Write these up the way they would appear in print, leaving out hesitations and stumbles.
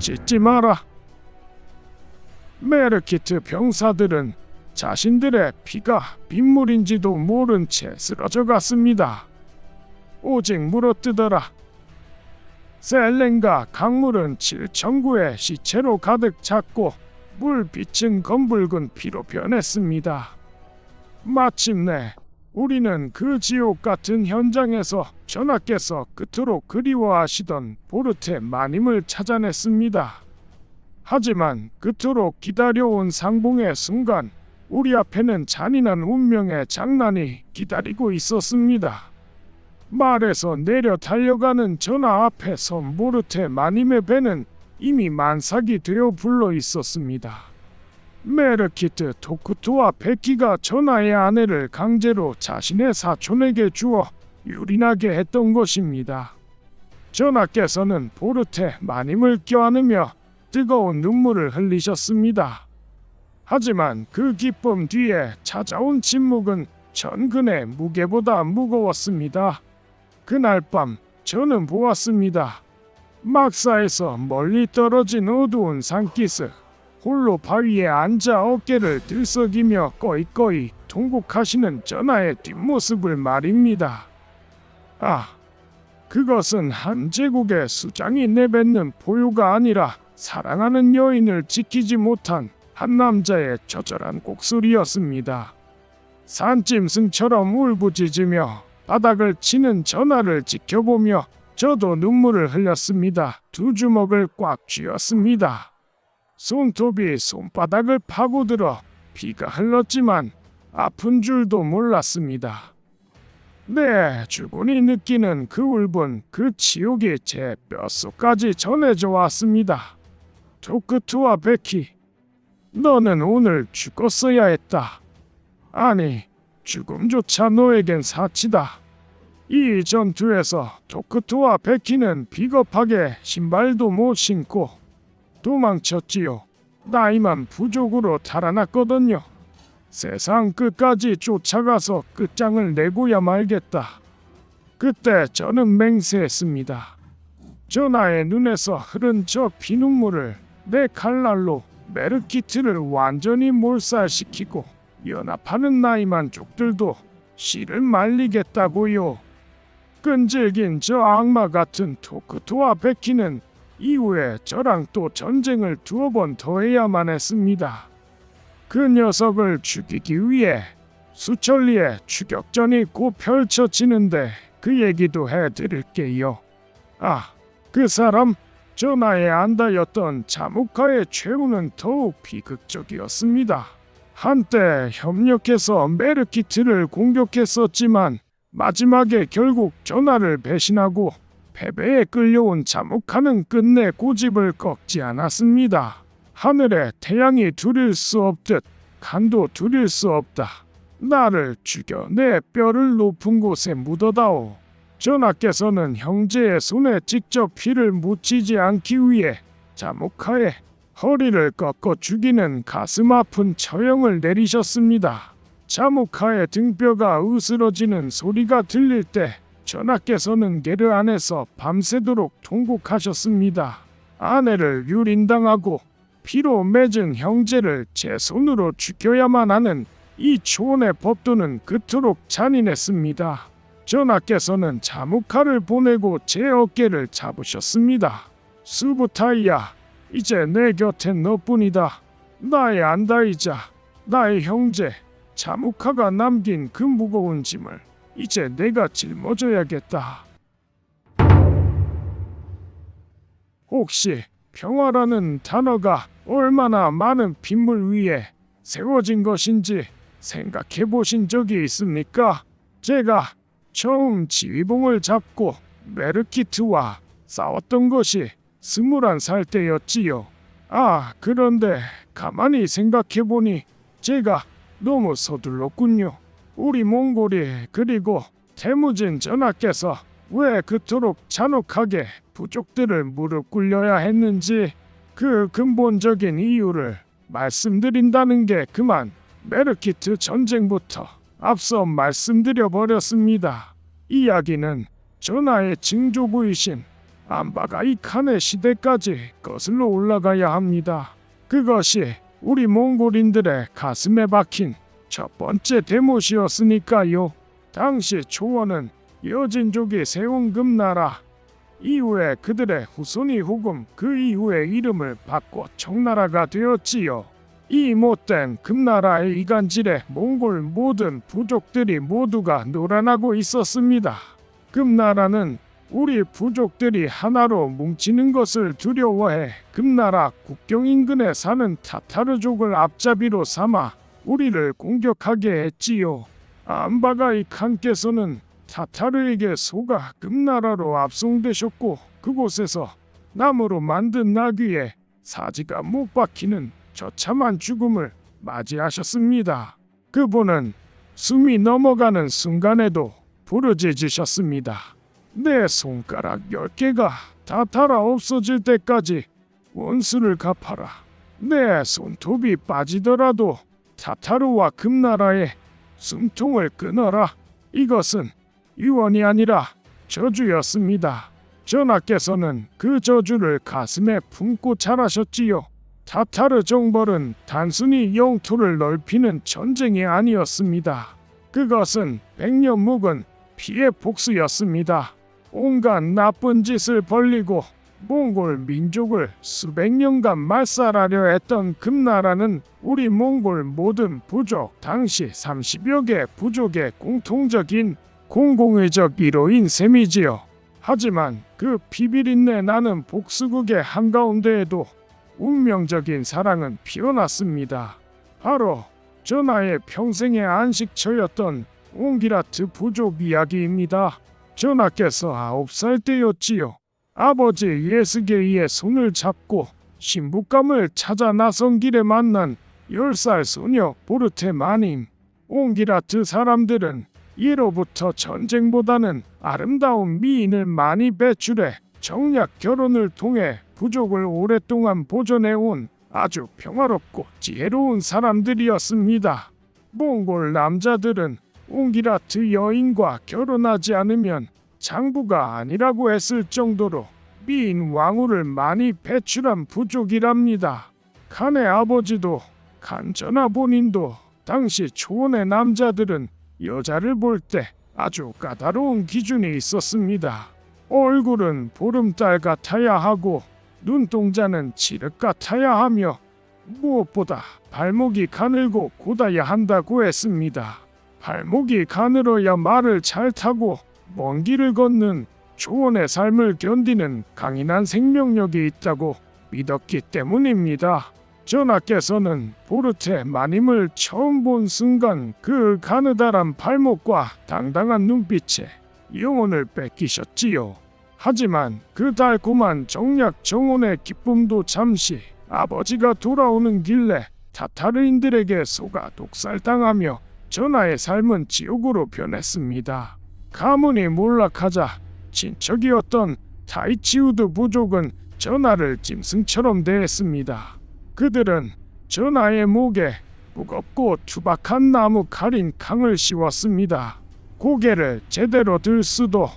짓지 마라. 메르키트 병사들은 자신들의 피가 빗물인지도 모른 채 쓰러져 갔습니다. 오직 물어뜯어라. 셀렌과 강물은 칠천구의 시체로 가득 찼고 물빛은 검붉은 피로 변했습니다. 마침내 우리는 그 지옥 같은 현장에서 전하께서 그토록 그리워하시던 보르테 마님을 찾아냈습니다. 하지만 그토록 기다려온 상봉의 순간 우리 앞에는 잔인한 운명의 장난이 기다리고 있었습니다. 말에서 내려 달려가는 전하 앞에 선 보르테 마님의 배는 이미 만삭이 되어 불러 있었습니다. 메르키트 토크토와 베키가 전하의 아내를 강제로 자신의 사촌에게 주어 유린하게 했던 것입니다. 전하께서는 보르테 마님을 껴안으며 뜨거운 눈물을 흘리셨습니다. 하지만 그 기쁨 뒤에 찾아온 침묵은 천근의 무게보다 무거웠습니다. 그날 밤 저는 보았습니다. 막사에서 멀리 떨어진 어두운 산기슭, 홀로 바위에 앉아 어깨를 들썩이며 꺼이꺼이 통곡하시는 전하의 뒷모습을 말입니다. 아, 그것은 한 제국의 수장이 내뱉는 포효가 아니라 사랑하는 여인을 지키지 못한 한 남자의 처절한 곡소리였습니다. 산짐승처럼 울부짖으며 바닥을 치는 전하를 지켜보며 저도 눈물을 흘렸습니다. 두 주먹을 꽉 쥐었습니다. 손톱이 손바닥을 파고들어 피가 흘렀지만 아픈 줄도 몰랐습니다. 네, 주군이 느끼는 그 울분, 그 치욕이 제 뼛속까지 전해져 왔습니다. 토크투와 베키, 너는 오늘 죽었어야 했다. 아니, 죽음조차 너에겐 사치다. 이 전투에서 토크투와 베키는 비겁하게 신발도 못 신고 도망쳤지요. 나이만 부족으로 달아났거든요. 세상 끝까지 쫓아가서 끝장을 내고야 말겠다. 그때 저는 맹세했습니다. 전하의 눈에서 흐른 저 피눈물을 내 칼날로 메르키트를 완전히 몰살시키고 연합하는 나이만족들도 씨를 말리겠다고요. 끈질긴 저 악마 같은 토크토와 베키는 이후에 저랑 또 전쟁을 두어 번 더 해야만 했습니다. 그 녀석을 죽이기 위해 수천리의 추격전이 곧 펼쳐지는데 그 얘기도 해드릴게요. 아, 그 사람, 전하의 안다였던 자무카의 최후는 더욱 비극적이었습니다. 한때 협력해서 메르키트를 공격했었지만 마지막에 결국 전하를 배신하고 패배에 끌려온 자무카는 끝내 고집을 꺾지 않았습니다. 하늘에 태양이 두릴 수 없듯 간도 두릴 수 없다. 나를 죽여 내 뼈를 높은 곳에 묻어다오. 전하께서는 형제의 손에 직접 피를 묻히지 않기 위해 자무카의 허리를 꺾어 죽이는 가슴 아픈 처형을 내리셨습니다. 자무카의 등뼈가 으스러지는 소리가 들릴 때 전하께서는 게르 안에서 밤새도록 통곡하셨습니다. 아내를 유린당하고 피로 맺은 형제를 제 손으로 죽여야만 하는 이 초원의 법도는 그토록 잔인했습니다. 전하께서는 자무카를 보내고 제 어깨를 잡으셨습니다. 수부타이야, 이제 내 곁엔 너뿐이다. 나의 안다이자 나의 형제 자무카가 남긴 그 무거운 짐을 이제 내가 짊어져야겠다. 혹시 평화라는 단어가 얼마나 많은 빗물 위에 세워진 것인지 생각해 보신 적이 있습니까? 제가 처음 지휘봉을 잡고 메르키트와 싸웠던 것이 21살 때였지요. 아, 그런데 가만히 생각해 보니 제가 너무 서둘렀군요. 우리 몽골이 그리고 태무진 전하께서 왜 그토록 잔혹하게 부족들을 무릎 꿇려야 했는지 그 근본적인 이유를 말씀드린다는 게 그만 메르키트 전쟁부터 앞서 말씀드려 버렸습니다. 이야기는 전하의 증조부이신 안바가 이 칸의 시대까지 거슬러 올라가야 합니다. 그것이 우리 몽골인들의 가슴에 박힌 첫 번째 대못이었으니까요. 당시 초원은 여진족이 세운 금나라, 이후에 그들의 후손이 후금 그 이후에 이름을 바꿔 청나라가 되었지요. 이 못된 금나라의 이간질에 몽골 모든 부족들이 모두가 놀아나고 있었습니다. 금나라는 우리 부족들이 하나로 뭉치는 것을 두려워해 금나라 국경 인근에 사는 타타르족을 앞잡이로 삼아 우리를 공격하게 했지요. 안바가이 칸께서는 타타르에게 속아 금나라로 압송되셨고 그곳에서 나무로 만든 나귀에 사지가 못 박히는 처참한 죽음을 맞이하셨습니다. 그분은 숨이 넘어가는 순간에도 부르짖으셨습니다. 내 손가락 10개가 다 닳아 없어질 때까지 원수를 갚아라. 내 손톱이 빠지더라도 타타르와 금나라의 숨통을 끊어라. 이것은 유언이 아니라 저주였습니다. 전하께서는 그 저주를 가슴에 품고 자라셨지요. 타타르 정벌은 단순히 영토를 넓히는 전쟁이 아니었습니다. 그것은 100년 묵은 피해 복수였습니다. 온갖 나쁜 짓을 벌리고 몽골 민족을 수백 년간 말살하려 했던 금나라는 우리 몽골 모든 부족, 당시 30여 개 부족의 공통적인 공공의적 1호인 셈이지요. 하지만 그 비비린내 나는 복수극의 한가운데에도 운명적인 사랑은 피어났습니다. 바로 전하의 평생의 안식처였던 옹기라트 부족 이야기입니다. 전하께서 9살 때였지요. 아버지 예스게이의 손을 잡고 신부감을 찾아 나선 길에 만난 10살 소녀 보르테 마님. 옹기라트 사람들은 예로부터 전쟁보다는 아름다운 미인을 많이 배출해 정략 결혼을 통해 부족을 오랫동안 보존해온 아주 평화롭고 지혜로운 사람들이었습니다. 몽골 남자들은 옹기라트 여인과 결혼하지 않으면 장부가 아니라고 했을 정도로 미인 왕후를 많이 배출한 부족이랍니다. 칸의 아버지도 칸 전하 본인도 당시 초원의 남자들은 여자를 볼 때 아주 까다로운 기준이 있었습니다. 얼굴은 보름달 같아야 하고 눈동자는 칠흑 같아야 하며 무엇보다 발목이 가늘고 곧아야 한다고 했습니다. 발목이 가늘어야 말을 잘 타고 먼 길을 걷는 초원의 삶을 견디는 강인한 생명력이 있다고 믿었기 때문입니다. 전하께서는 보르테 마님을 처음 본 순간 그 가느다란 발목과 당당한 눈빛에 영혼을 뺏기셨지요. 하지만 그 달콤한 정략 정혼의 기쁨도 잠시 아버지가 돌아오는 길래 타타르인들에게 속아 독살당하며 전하의 삶은 지옥으로 변했습니다. 가문이 몰락하자 친척이었던 타이치우드 부족은 전하를 짐승처럼 대했습니다. 그들은 전하의 목에 무겁고 투박한 나무 칼인 강을 씌웠습니다. 고개를 제대로 들 수도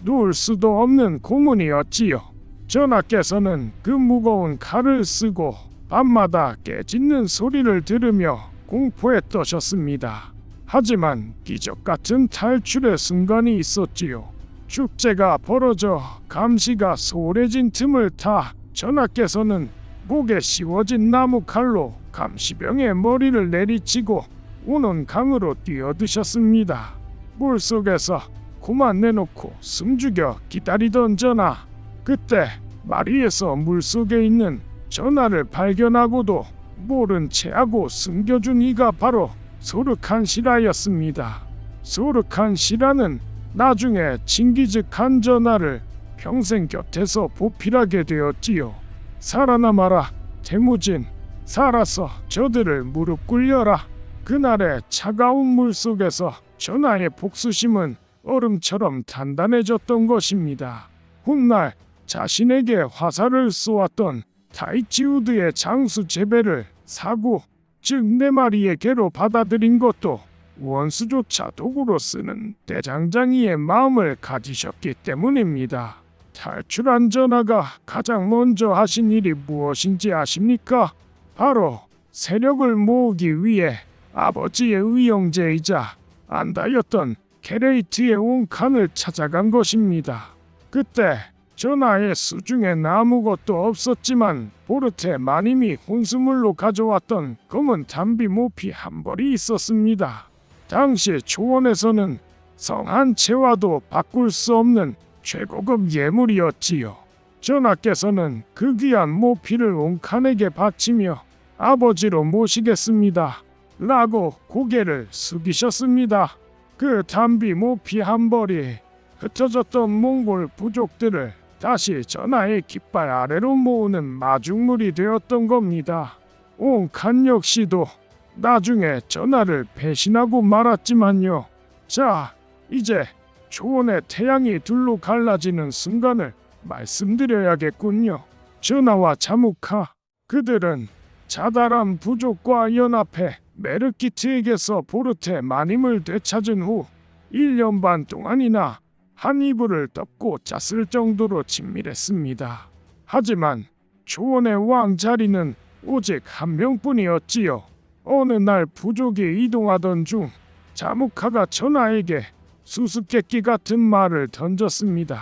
누울 수도 없는 고문이었지요. 전하께서는 그 무거운 칼을 쓰고 밤마다 깨짖는 소리를 들으며 공포에 떠셨습니다. 하지만 기적 같은 탈출의 순간이 있었지요. 축제가 벌어져 감시가 소홀해진 틈을 타 전하께서는 목에 씌워진 나무 칼로 감시병의 머리를 내리치고 우는 강으로 뛰어드셨습니다. 물속에서 고만 내놓고 숨죽여 기다리던 전하. 그때 마리에서 물속에 있는 전하를 발견하고도 모른 채하고 숨겨준 이가 바로 소르칸 시라였습니다. 소르칸 시라는 나중에 칭기즈 칸 전하를 평생 곁에서 보필하게 되었지요. 살아남아라 태무진, 살아서 저들을 무릎 꿇려라. 그날의 차가운 물속에서 전하의 복수심은 얼음처럼 단단해졌던 것입니다. 훗날 자신에게 화살을 쏘았던 타이치우드의 장수 제배를 사구, 즉 네 마리의 개로 받아들인 것도 원수조차 도구로 쓰는 대장장이의 마음을 가지셨기 때문입니다. 탈출한 전하가 가장 먼저 하신 일이 무엇인지 아십니까? 바로 세력을 모으기 위해 아버지의 의형제이자 안다였던 게레이트의 온 칸을 찾아간 것입니다. 그때 전하의 수중엔 아무것도 없었지만 보르테 마님이 혼수물로 가져왔던 검은 담비 모피 한 벌이 있었습니다. 당시 초원에서는 성 한 채와도 바꿀 수 없는 최고급 예물이었지요. 전하께서는 그 귀한 모피를 온 칸에게 바치며 아버지로 모시겠습니다 라고 고개를 숙이셨습니다. 그 담비 모피 한 벌이 흩어졌던 몽골 부족들을 다시 전하의 깃발 아래로 모으는 마중물이 되었던 겁니다. 온 칸 역시도 나중에 전하를 배신하고 말았지만요. 자, 이제 초원의 태양이 둘로 갈라지는 순간을 말씀드려야겠군요. 전하와 자무카, 그들은 자다란 부족과 연합해 메르키트에게서 보르테 마님을 되찾은 후 1년 반 동안이나 한 이불을 덮고 잤을 정도로 친밀했습니다. 하지만 초원의 왕 자리는 오직 한 명뿐이었지요. 어느 날 부족이 이동하던 중 자무카가 전하에게 수수께끼 같은 말을 던졌습니다.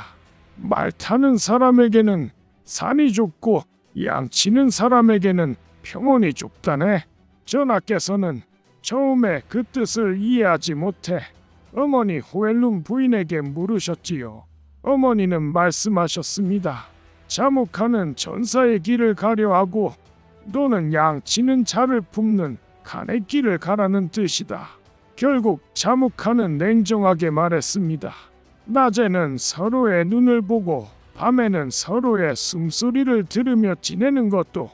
말 타는 사람에게는 산이 좁고 양치는 사람에게는 평원이 좁다네. 전하께서는 처음에 그 뜻을 이해하지 못해 어머니 호엘룸 부인에게 물으셨지요. 어머니는 말씀하셨습니다. 자무카는 전사의 길을 가려하고 너는 양치는 자를 품는 칸의 길을 가라는 뜻이다. 결국 자무카는 냉정하게 말했습니다. 낮에는 서로의 눈을 보고 밤에는 서로의 숨소리를 들으며 지내는 것도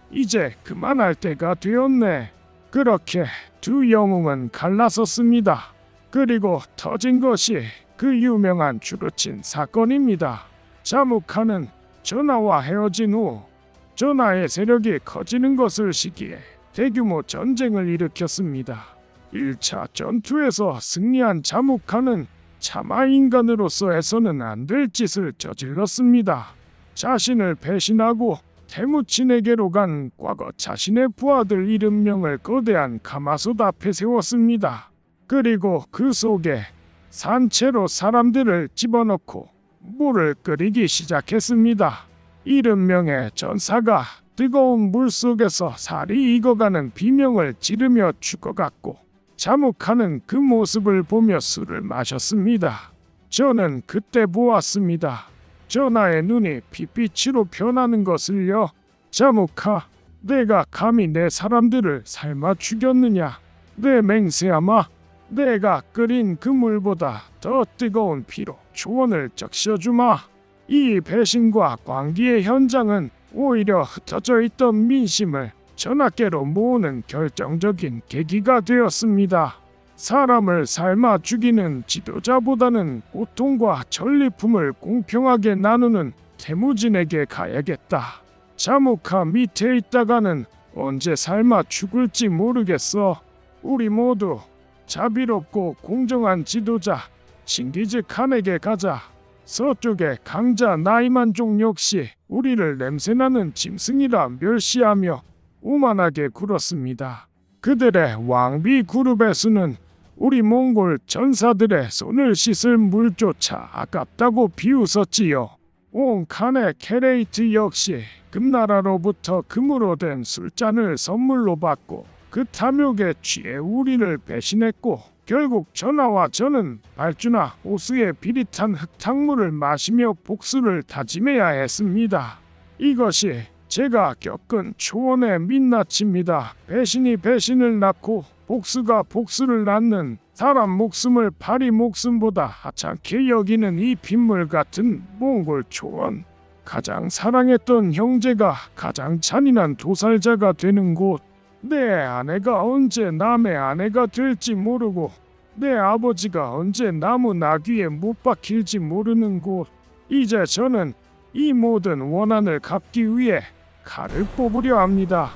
이제 그만할 때가 되었네. 그렇게 두 영웅은 갈라섰습니다. 그리고 터진 것이 그 유명한 주루친 사건입니다. 자무카는 전하와 헤어진 후 전하의 세력이 커지는 것을 시기에 대규모 전쟁을 일으켰습니다. 1차 전투에서 승리한 자무카는 차마 인간으로서 해서는 안 될 짓을 저질렀습니다. 자신을 배신하고 태무친에게로 간 과거 자신의 부하들 70명을 거대한 가마솥 앞에 세웠습니다. 그리고 그 속에 산채로 사람들을 집어넣고 물을 끓이기 시작했습니다. 70명의 전사가 뜨거운 물 속에서 살이 익어가는 비명을 지르며 죽어갔고 자무카는 그 모습을 보며 술을 마셨습니다. 저는 그때 보았습니다. 전하의 눈이 빛빛으로 변하는 것을요. 자무카, 내가 감히 내 사람들을 삶아 죽였느냐? 내 맹세아마, 내가 끓인 그 물보다 더 뜨거운 피로 초원을 적셔주마. 이 배신과 광기의 현장은 오히려 흩어져 있던 민심을 전하께로 모으는 결정적인 계기가 되었습니다. 사람을 삶아 죽이는 지도자보다는 고통과 전리품을 공평하게 나누는 태무진에게 가야겠다. 자무카 밑에 있다가는 언제 삶아 죽을지 모르겠어. 우리 모두 자비롭고 공정한 지도자 칭기즈 칸에게 가자. 서쪽의 강자 나이만족 역시 우리를 냄새나는 짐승이라 멸시하며 오만하게 굴었습니다. 그들의 왕비 그룹의 수는 우리 몽골 전사들의 손을 씻을 물조차 아깝다고 비웃었지요. 온 칸의 케레이트 역시 금나라로부터 금으로 된 술잔을 선물로 받고 그 탐욕에 취해 우리를 배신했고 결국 전하와 저는 발주나 호수의 비릿한 흙탕물을 마시며 복수를 다짐해야 했습니다. 이것이 제가 겪은 초원의 민낯입니다. 배신이 배신을 낳고 복수가 복수를 낳는 사람 목숨을 파리 목숨보다 하찮게 여기는 이 빗물 같은 몽골 초원. 가장 사랑했던 형제가 가장 잔인한 도살자가 되는 곳. 내 아내가 언제 남의 아내가 될지 모르고 내 아버지가 언제 나무 나귀에 못 박힐지 모르는 곳. 이제 저는 이 모든 원한을 갚기 위해 칼을 뽑으려 합니다.